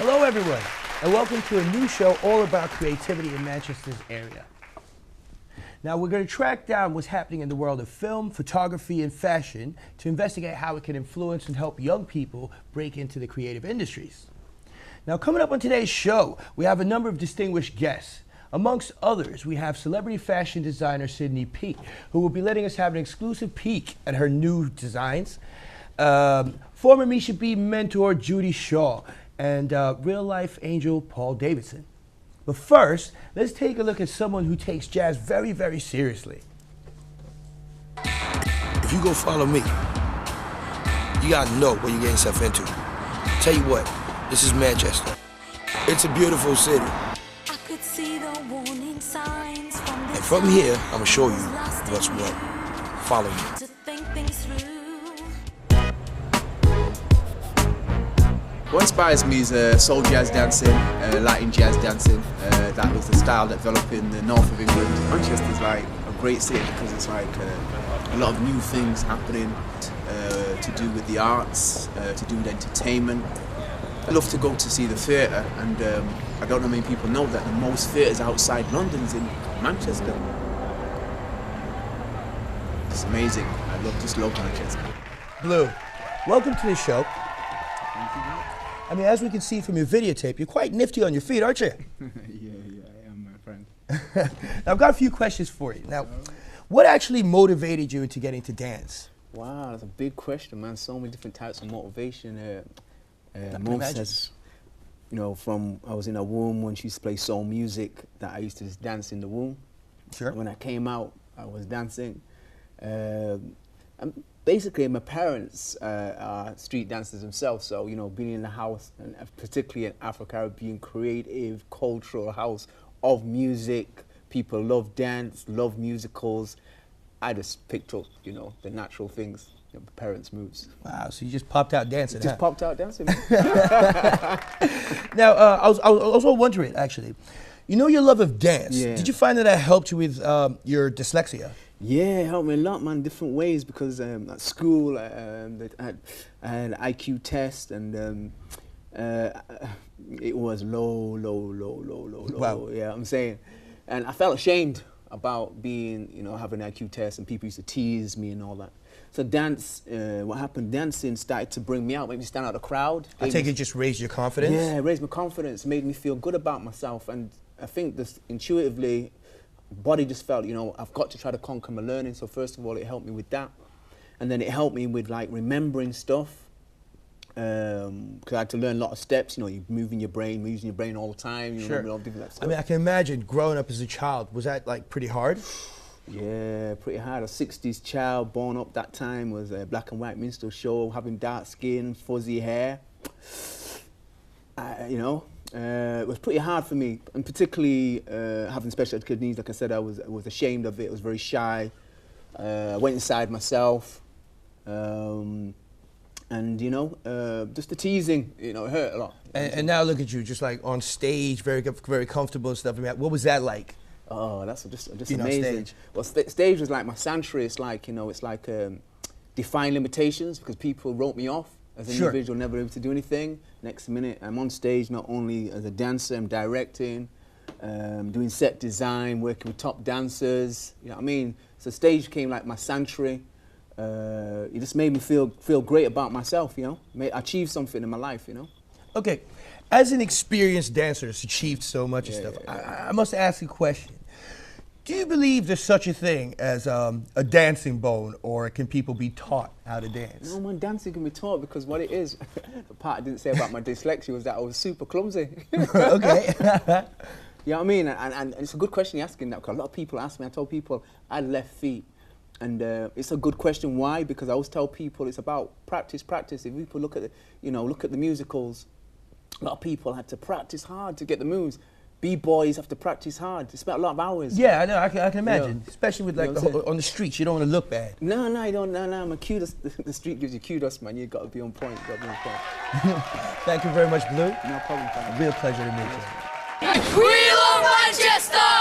Hello everyone, and welcome to a new show all about creativity in Manchester's area. Now we're going to track down what's happening in the world of film, photography, and fashion to investigate how it can influence and help young people break into the creative industries. Now coming up on today's show, we have a number of distinguished guests. Amongst others, we have celebrity fashion designer Sydney Peek, who will be letting us have an exclusive peek at her new designs. Former Misha B mentor Judy Shaw, and real-life angel Paul Davidson. But first, let's take a look at someone who takes jazz very, very seriously. If you go follow me, you gotta know what you're getting yourself into. Tell you what, this is Manchester. It's a beautiful city. I could see the warning signs from the And from here, I'm gonna show you what's what. Follow me. to think things through. What inspires me is soul jazz dancing, Latin jazz dancing. That was the style that developed in the north of England. Manchester's like a great city because it's like a lot of new things happening to do with the arts, to do with entertainment. I love to go to see the theatre, and I don't know many people know that the most theatres outside London's in Manchester. It's amazing. I just love Manchester. Blue, welcome to the show. I mean, as we can see from your videotape, you're quite nifty on your feet, aren't you? Yeah, I am, my friend. Now, I've got a few questions for you. Now, what actually motivated you into getting to dance? Wow, that's a big question, man. So many different types of motivation. can Mom imagine. says, you know, from I was in her womb when she used to play soul music, that I used to just dance in the womb. Sure. When I came out, I was dancing. And basically, my parents are street dancers themselves, so, you know, being in the house, and particularly an Afro-Caribbean creative, cultural house of music, people love dance, love musicals. I just picked up, you know, the natural things, you know, parents' moves. Wow, so you just popped out dancing, Just huh? popped out dancing. Now, I was also wondering, actually, you know your love of dance. Yeah. Did you find that helped you with your dyslexia? Yeah, it helped me a lot, man, different ways, because at school I had an IQ test, and it was low. Wow. Yeah, I'm saying. And I felt ashamed about being, you know, having an IQ test, and people used to tease me and all that. So what happened, dancing started to bring me out, made me stand out of the crowd. I take it just raised your confidence? Yeah, it raised my confidence, made me feel good about myself, and I think this intuitively, body just felt, you know, I've got to try to conquer my learning. So first of all, it helped me with that, and then it helped me with like remembering stuff, because I had to learn a lot of steps. You know, you're moving your brain, using your brain all the time. You Sure. remember all different stuff. I mean, I can imagine growing up as a child. Was that like pretty hard? Yeah, pretty hard. A 60s child born up that time, was a black and white minstrel show, having dark skin, fuzzy hair. You know, it was pretty hard for me, and particularly having special educated needs. Like I said, I was ashamed of it. I was very shy. I went inside myself, and you know, just the teasing, you know, it hurt a lot. And now look at you, just like on stage, very comfortable and stuff. I mean, what was that like? Oh, that's just Being on amazing. stage. Well, stage was like my sanctuary. It's like, you know, it's like define limitations, because people wrote me off as an Sure. individual, never able to do anything. Next minute, I'm on stage not only as a dancer, I'm directing, doing set design, working with top dancers. You know what I mean? So stage became like my sanctuary. It just made me feel great about myself. You know, I achieved something in my life. You know. Okay, as an experienced dancer that's achieved so much and stuff, I must ask you a question. Do you believe there's such a thing as a dancing bone, or can people be taught how to dance? No, man, dancing can be taught, because what it is, the part I didn't say about my dyslexia was that I was super clumsy. Okay. You know what I mean? And it's a good question you're asking that, because a lot of people ask me. I told people I had left feet. And it's a good question. Why? Because I always tell people it's about practice. If people look at the musicals, a lot of people had to practice hard to get the moves. B-boys have to practice hard. They spent a lot of hours. Yeah, I know. I can imagine, Yeah. especially with like You know what I'm saying? on the streets. You don't want to look bad. No, you don't. No, I'm a kudos. The street gives you kudos, man. You got to be on point. You got to be on point. Thank you very much, Blue. No problem, fam. Real pleasure to meet you. We love Manchester!